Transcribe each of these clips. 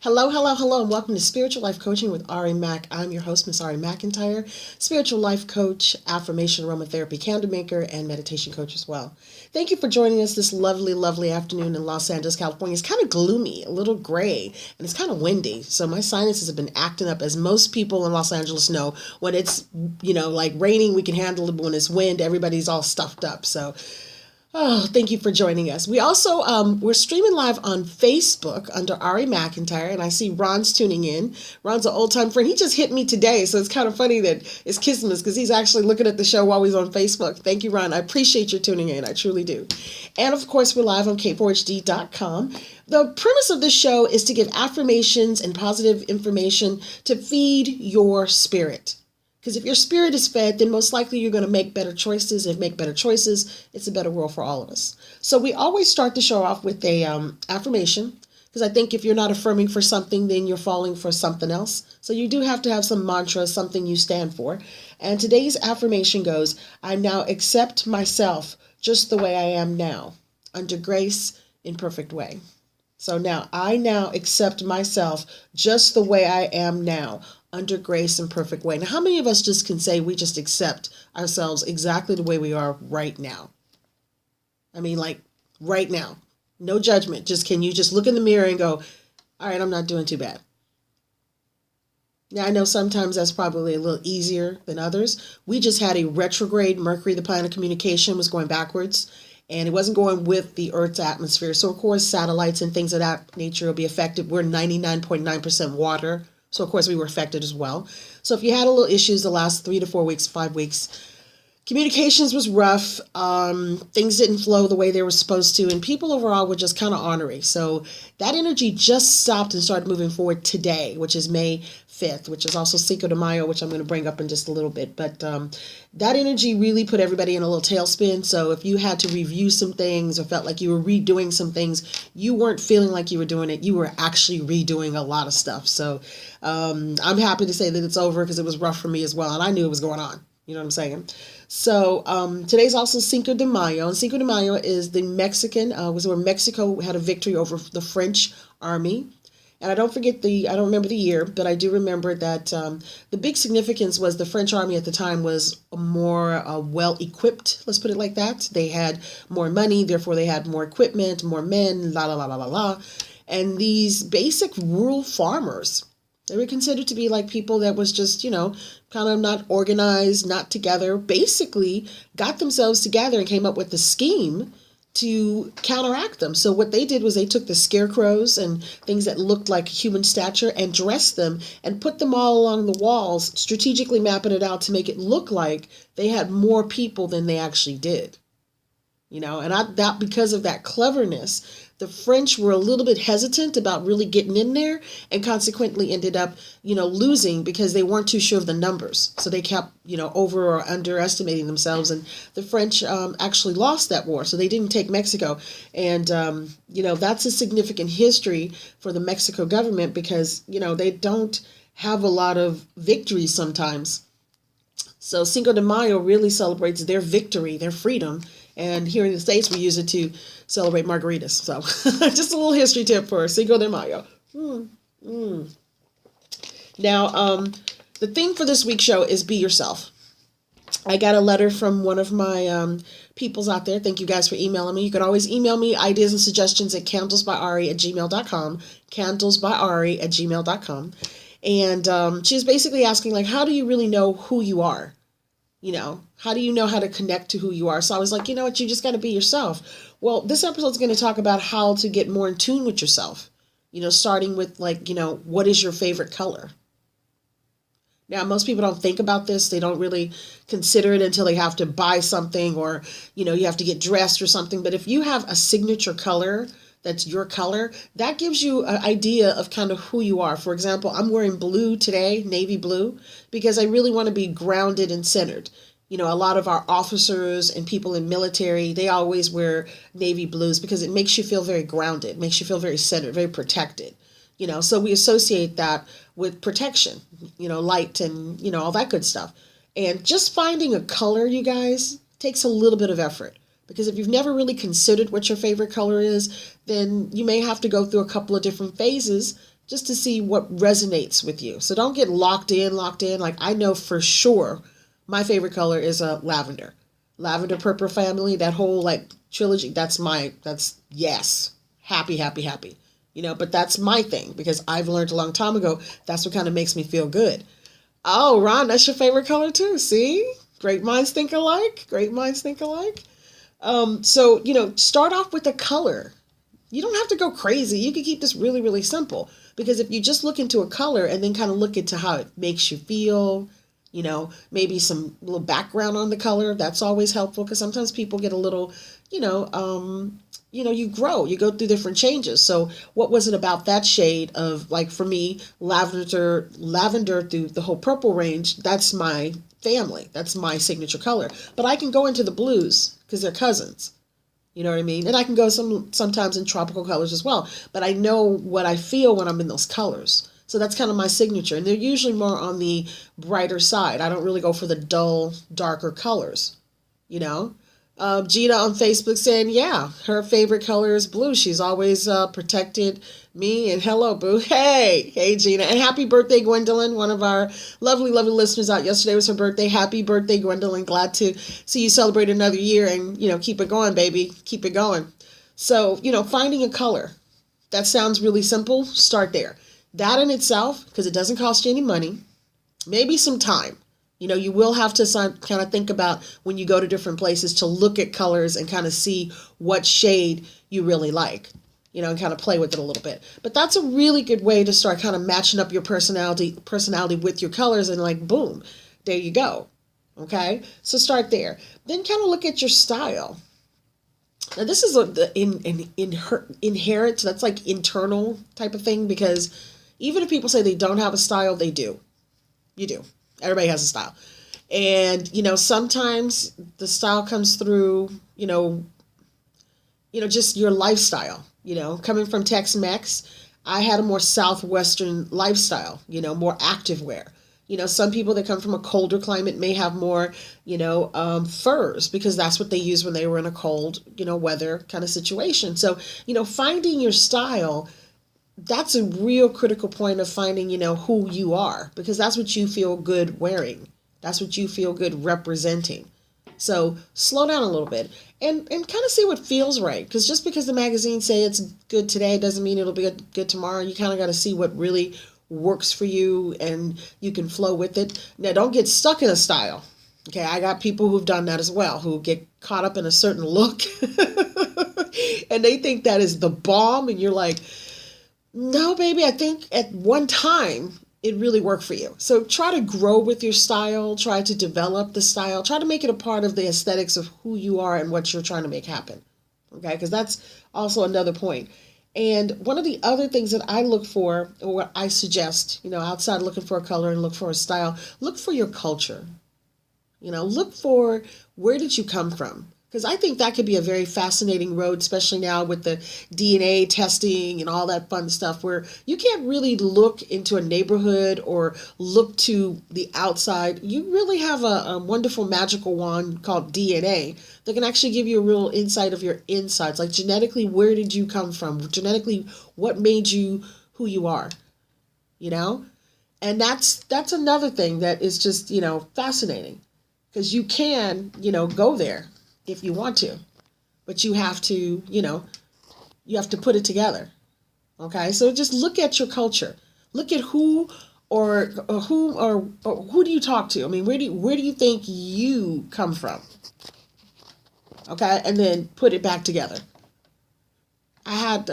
Hello, hello, hello, and welcome to Spiritual Life Coaching with Ari Mac. I'm your host, Miss Ari McIntyre, spiritual life coach, affirmation, aromatherapy, candle maker, and meditation coach as well. Thank you for joining us this lovely, lovely afternoon in Los Angeles, California. It's kind of gloomy, a little gray, and it's kind of windy. So my sinuses have been acting up, as most people in Los Angeles know. When it's, like raining, we can handle it, but when it's wind, everybody's all stuffed up. So thank you for joining us. We also, we're streaming live on Facebook under Ari McIntyre, and I see Ron's tuning in. Ron's an old-time friend. He just hit me today, so it's kind of funny that it's Christmas because he's actually looking at the show while he's on Facebook. Thank you, Ron. I appreciate your tuning in. I truly do. And, of course, we're live on K4HD.com. The premise of this show is to give affirmations and positive information to feed your spirit. Because if your spirit is fed, then most likely you're going to make better choices. If make better choices, it's a better world for all of us. So we always start the show off with a affirmation. Because I think if you're not affirming for something, then you're falling for something else. So you do have to have some mantra, something you stand for. And today's affirmation goes, I now accept myself just the way I am now, under grace, in perfect way. So I now accept myself just the way I am now, under grace and perfect way. Now, how many of us just can say we just accept ourselves exactly the way we are right now? I mean, like right now, no judgment. Can you just look in the mirror and go, all right, I'm not doing too bad. Now, I know sometimes that's probably a little easier than others. We just had a retrograde. Mercury, the planet of communication, was going backwards. And it wasn't going with the Earth's atmosphere. So, of course, satellites and things of that nature will be affected. We're 99.9% water. So, of course, we were affected as well. So if you had a little issues the last 3 to 4 weeks, 5 weeks, communications was rough. Things didn't flow the way they were supposed to. And people overall were just kind of ornery. So that energy just stopped and started moving forward today, which is May 5th, which is also Cinco de Mayo, which I'm going to bring up in just a little bit. But that energy really put everybody in a little tailspin. So if you had to review some things or felt like you were redoing some things, you weren't feeling like you were doing it. You were actually redoing a lot of stuff. So I'm happy to say that it's over because it was rough for me as well. And I knew it was going on. You know what I'm saying? So today's also Cinco de Mayo. And Cinco de Mayo is the Mexican, was where Mexico had a victory over the French army. And I don't remember the year, but I do remember that the big significance was the French army at the time was more well-equipped, let's put it like that. They had more money, therefore they had more equipment, more men, la, la, la, la, la, la. And these basic rural farmers, they were considered to be like people that was just, kind of not organized, not together, basically got themselves together and came up with the scheme to counteract them. So what they did was they took the scarecrows and things that looked like human stature and dressed them and put them all along the walls, strategically mapping it out to make it look like they had more people than they actually did. And because of that cleverness, the French were a little bit hesitant about really getting in there and consequently ended up, losing because they weren't too sure of the numbers. So they kept, over or underestimating themselves. And the French actually lost that war. So they didn't take Mexico. And, that's a significant history for the Mexico government because, they don't have a lot of victories sometimes. So Cinco de Mayo really celebrates their victory, their freedom. And here in the States, we use it to celebrate margaritas. So just a little history tip for Cinco de Mayo. Now, the theme for this week's show is be yourself. I got a letter from one of my peoples out there. Thank you guys for emailing me. You can always email me ideas and suggestions at candlesbyari@gmail.com, candlesbyari@gmail.com. And she's basically asking, how do you really know who you are? How do you know how to connect to who you are? So I was like, you know what, you just got to be yourself. Well, this episode is going to talk about how to get more in tune with yourself, starting with what is your favorite color? Now, most people don't think about this. They don't really consider it until they have to buy something or, you have to get dressed or something. But if you have a signature color, that's your color, that gives you an idea of kind of who you are. For example, I'm wearing blue today, navy blue, because I really want to be grounded and centered. A lot of our officers and people in military, they always wear navy blues because it makes you feel very grounded, makes you feel very centered, very protected. So we associate that with protection, light and, all that good stuff. And just finding a color, you guys, takes a little bit of effort. Because if you've never really considered what your favorite color is, then you may have to go through a couple of different phases just to see what resonates with you. So don't get locked in. Like, I know for sure my favorite color is lavender. Lavender Purple Family, that whole like trilogy, that's yes. Happy, happy, happy. But that's my thing because I've learned a long time ago that's what kind of makes me feel good. Oh, Ron, that's your favorite color too. See? Great minds think alike. Great minds think alike. So, start off with a color. You don't have to go crazy. You can keep this really, really simple. Because if you just look into a color and then kind of look into how it makes you feel, maybe some little background on the color, that's always helpful. Because sometimes people get a little, you grow, you go through different changes. So what was it about that shade of, like, for me, lavender through the whole purple range, that's my family. That's my signature color. But I can go into the blues because they're cousins. You know what I mean? And I can go sometimes in tropical colors as well. But I know what I feel when I'm in those colors. So that's kind of my signature. And they're usually more on the brighter side. I don't really go for the dull, darker colors, Gina on Facebook saying, yeah, her favorite color is blue. She's always protected me. And hello, boo. Hey, Gina. And happy birthday, Gwendolyn. One of our lovely, lovely listeners out yesterday was her birthday. Happy birthday, Gwendolyn. Glad to see you celebrate another year and, keep it going, baby. Keep it going. So, finding a color. That sounds really simple. Start there. That in itself, because it doesn't cost you any money, maybe some time. You will have to kind of think about when you go to different places to look at colors and kind of see what shade you really like, and kind of play with it a little bit. But that's a really good way to start kind of matching up your personality with your colors and, like, boom, there you go. Okay, so start there. Then kind of look at your style. Now this is inherent, that's like internal type of thing, because even if people say they don't have a style, they do. You do. Everybody has a style. And, sometimes the style comes through, just your lifestyle. Coming from Tex-Mex, I had a more Southwestern lifestyle, more active wear. Some people that come from a colder climate may have more, furs, because that's what they use when they were in a cold, weather kind of situation. So, finding your style, that's a real critical point of finding, who you are, because that's what you feel good wearing. That's what you feel good representing. So slow down a little bit and kind of see what feels right. Because just because the magazines say it's good today doesn't mean it'll be good tomorrow. You kind of got to see what really works for you and you can flow with it. Now, don't get stuck in a style. Okay, I got people who've done that as well, who get caught up in a certain look and they think that is the bomb. And you're like, no, baby, I think at one time it really worked for you. So try to grow with your style, try to develop the style, try to make it a part of the aesthetics of who you are and what you're trying to make happen. Okay, because that's also another point. And one of the other things that I look for, or what I suggest, outside of looking for a color and look for a style, look for your culture. Look for, where did you come from? Because I think that could be a very fascinating road, especially now with the DNA testing and all that fun stuff, where you can't really look into a neighborhood or look to the outside. You really have a wonderful magical wand called DNA that can actually give you a real insight of your insides. Like, genetically, where did you come from? Genetically, what made you who you are? And that's another thing that is just, fascinating. Because you can, go there if you want to, but you have to, you have to put it together. Okay, so just look at your culture. Look at who do you talk to? I mean, where do you think you come from? Okay, and then put it back together. I had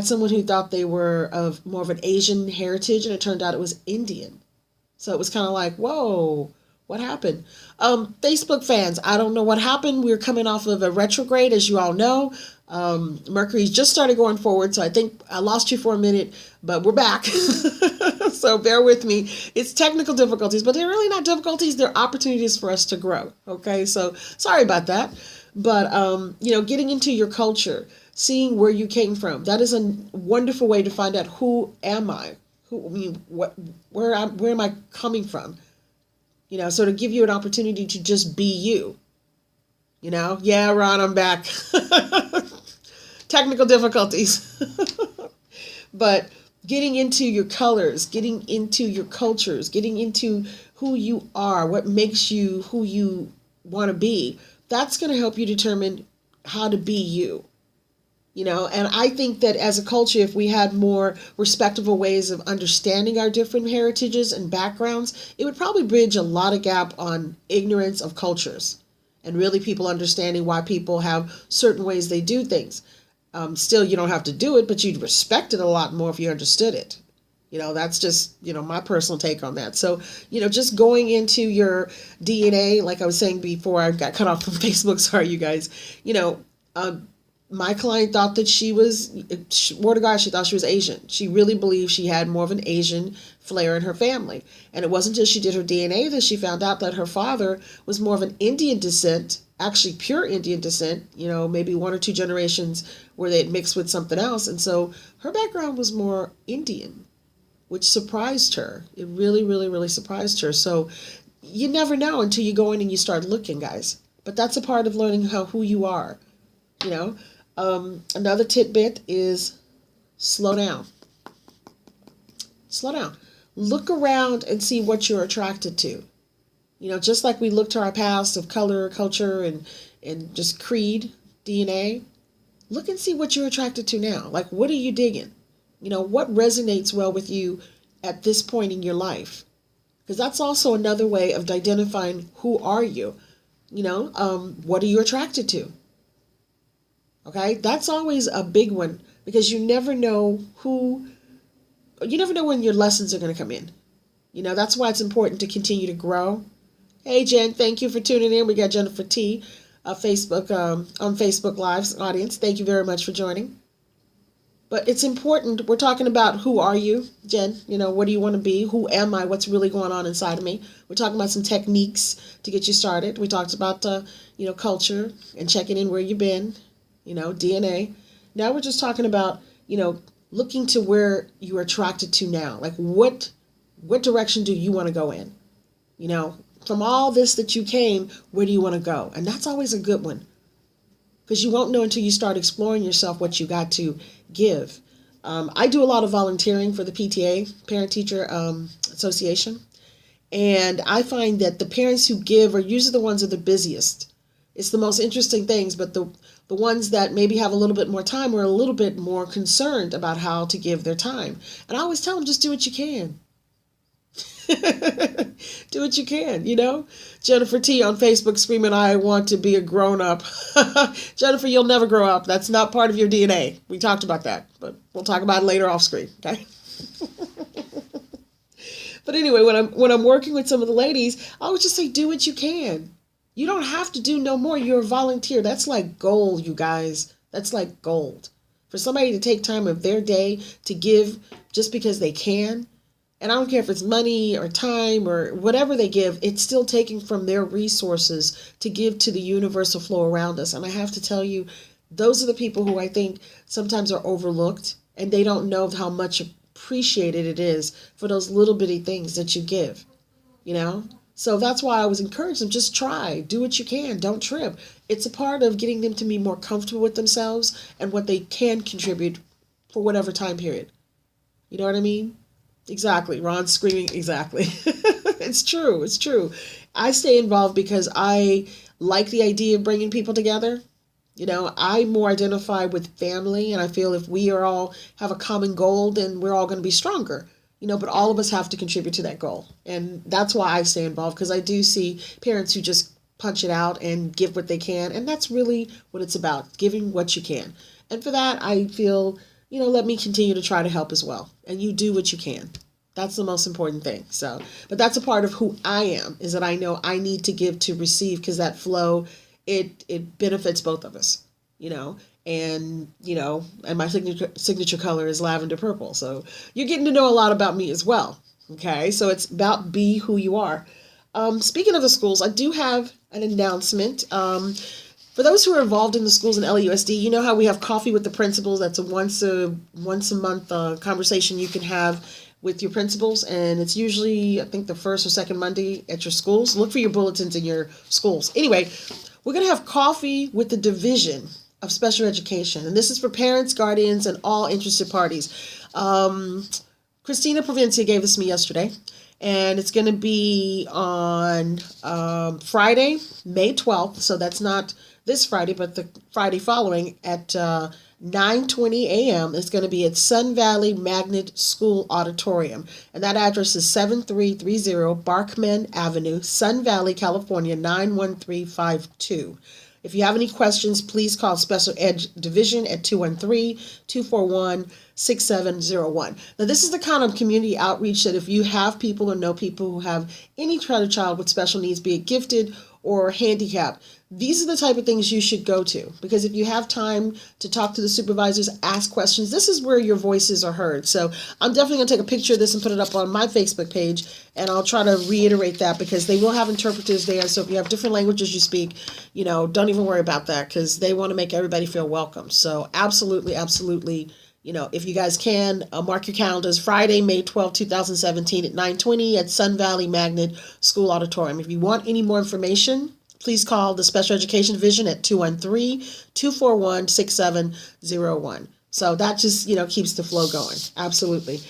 someone who thought they were of more of an Asian heritage, and it turned out it was Indian. So it was kind of like, whoa. What happened? Facebook fans, I don't know what happened. We're coming off of a retrograde, as you all know. Mercury's just started going forward, so I think I lost you for a minute, but we're back. So bear with me. It's technical difficulties, but they're really not difficulties. They're opportunities for us to grow. Okay, so sorry about that. But, getting into your culture, seeing where you came from, that is a wonderful way to find out who am I? Where am I coming from? So to give you an opportunity to just be you, yeah, Ron, I'm back. Technical difficulties. But, getting into your colors, getting into your cultures, getting into who you are, what makes you who you want to be. That's going to help you determine how to be you. And I think that as a culture, if we had more respectable ways of understanding our different heritages and backgrounds, it would probably bridge a lot of gap on ignorance of cultures and really people understanding why people have certain ways they do things. Still, you don't have to do it, but you'd respect it a lot more if you understood it. That's just, my personal take on that. So, just going into your DNA, like I was saying before I got cut off from Facebook, sorry, you guys, my client thought that she was, swear to God, she thought she was Asian. She really believed she had more of an Asian flair in her family. And it wasn't until she did her DNA that she found out that her father was more of an Indian descent, actually pure Indian descent, maybe one or two generations where they had mixed with something else. And so her background was more Indian, which surprised her. It really, really, really surprised her. So you never know until you go in and you start looking, guys. But that's a part of learning who you are, Another tidbit is slow down. Slow down. Look around and see what you're attracted to. Just like we look to our past of color, culture, and just creed, DNA, look and see what you're attracted to now. Like, what are you digging? What resonates well with you at this point in your life? Because that's also another way of identifying who are you. What are you attracted to? Okay, that's always a big one because you never know when your lessons are going to come in. That's why it's important to continue to grow. Hey, Jen, thank you for tuning in. We got Jennifer T. On Facebook Live's audience. Thank you very much for joining. But it's important. We're talking about who are you, Jen? What do you want to be? Who am I? What's really going on inside of me? We're talking about some techniques to get you started. We talked about, culture and checking in where you've been. DNA. Now we're just talking about, looking to where you're attracted to now. Like what direction do you want to go in? From all this that you came, where do you want to go? And that's always a good one because you won't know until you start exploring yourself what you got to give. I do a lot of volunteering for the PTA, Parent Teacher Association. And I find that the parents who give are usually the ones that are the busiest. It's the most interesting things, but the ones that maybe have a little bit more time are a little bit more concerned about how to give their time. And I always tell them, just do what you can. Do what you can, Jennifer T on Facebook screaming, I want to be a grown-up. Jennifer, you'll never grow up. That's not part of your DNA. We talked about that, but we'll talk about it later off screen, okay? But anyway, when I'm working with some of the ladies, I always just say, do what you can. You don't have to do no more. You're a volunteer. That's like gold, you guys. That's like gold. For somebody to take time of their day to give just because they can, and I don't care if it's money or time or whatever they give, it's still taking from their resources to give to the universal flow around us. And I have to tell you, those are the people who I think sometimes are overlooked, and they don't know how much appreciated it is for those little bitty things that you give, So that's why I was encouraging them, just try, do what you can, don't trip. It's a part of getting them to be more comfortable with themselves and what they can contribute for whatever time period. You know what I mean? Exactly. Ron's screaming, exactly. It's true. It's true. I stay involved because I like the idea of bringing people together. I more identify with family, and I feel if we are all have a common goal, then we're all going to be stronger. But all of us have to contribute to that goal. And that's why I stay involved, because I do see parents who just punch it out and give what they can. And that's really what it's about, giving what you can. And for that, I feel, let me continue to try to help as well. And you do what you can. That's the most important thing. So, but that's a part of who I am, is that I know I need to give to receive, because that flow, it benefits both of us, and my signature color is lavender purple. So you're getting to know a lot about me as well. Okay. So it's about be who you are. Speaking of the schools, I do have an announcement. For those who are involved in the schools in LAUSD, you know how we have coffee with the principals. That's a once a month conversation you can have with your principals, and it's usually, I think, the first or second Monday at your schools. Look for your bulletins in your schools. Anyway, we're going to have coffee with the division of special education. And this is for parents, guardians, and all interested parties. Christina Provincia gave this to me yesterday. And it's going to be on Friday, May 12th. So that's not this Friday, but the Friday following at 9:20 a.m. It's going to be at Sun Valley Magnet School Auditorium. And that address is 7330 Barkman Avenue, Sun Valley, California, 91352. If you have any questions, please call Special Ed Division at 213-241-6701. Now, this is the kind of community outreach that if you have people or know people who have any kind of child with special needs, be it gifted or handicapped, these are the type of things you should go to. Because if you have time to talk to the supervisors, ask questions, this is where your voices are heard. So I'm definitely going to take a picture of this and put it up on my Facebook page, and I'll try to reiterate that because they will have interpreters there. So if you have different languages you speak, don't even worry about that because they want to make everybody feel welcome. So absolutely, absolutely. If you guys can, mark your calendars, Friday, May 12, 2017 at 9:20 at Sun Valley Magnet School Auditorium. If you want any more information, please call the Special Education Division at 213-241-6701. So that just, keeps the flow going. Absolutely.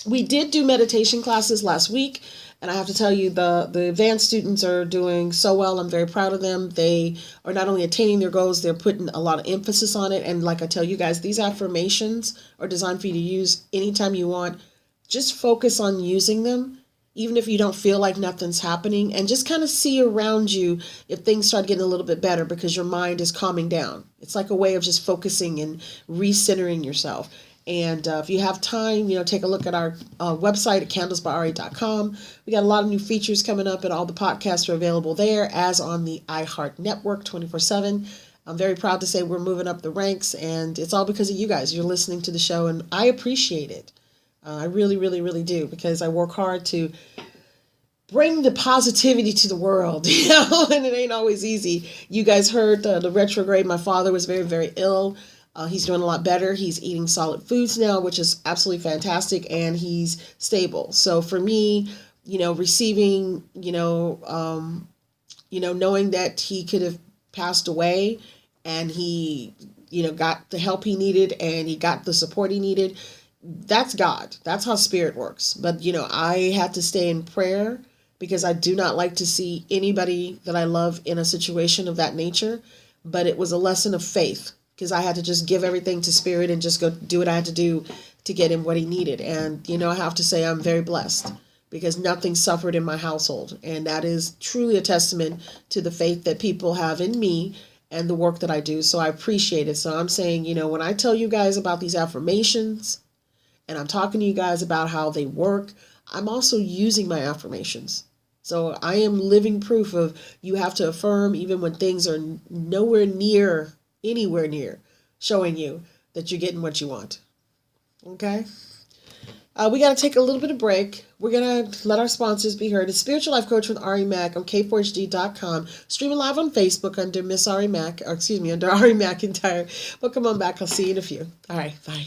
We did do meditation classes last week. And I have to tell you, the advanced students are doing so well. I'm very proud of them. They are not only attaining their goals, they're putting a lot of emphasis on it. And like I tell you guys, these affirmations are designed for you to use anytime you want. Just focus on using them, even if you don't feel like nothing's happening. And just kind of see around you if things start getting a little bit better because your mind is calming down. It's like a way of just focusing and recentering yourself. And if you have time, take a look at our website at candlesbyari.com. We got a lot of new features coming up, and all the podcasts are available there, as on the iHeart Network 24/7. I'm very proud to say we're moving up the ranks, and it's all because of you guys. You're listening to the show, and I appreciate it. I really, really, really do, because I work hard to bring the positivity to the world, and it ain't always easy. You guys heard the retrograde. My father was very, very ill. He's doing a lot better. He's eating solid foods now, which is absolutely fantastic, and he's stable. So for me, receiving, knowing that he could have passed away and he, got the help he needed and he got the support he needed, that's God. That's how spirit works. But, I had to stay in prayer because I do not like to see anybody that I love in a situation of that nature. But it was a lesson of faith, because I had to just give everything to spirit and just go do what I had to do to get him what he needed. And, I have to say I'm very blessed because nothing suffered in my household. And that is truly a testament to the faith that people have in me and the work that I do. So I appreciate it. So I'm saying, when I tell you guys about these affirmations and I'm talking to you guys about how they work, I'm also using my affirmations. So I am living proof of you have to affirm even when things are anywhere near showing you that you're getting what you want. Okay? We got to take a little bit of break. We're going to let our sponsors be heard. It's Spiritual Life Coach with Ari Mac on K4HD.com. Streaming live on Facebook under under Ari McIntyre. But come on back. I'll see you in a few. All right. Bye.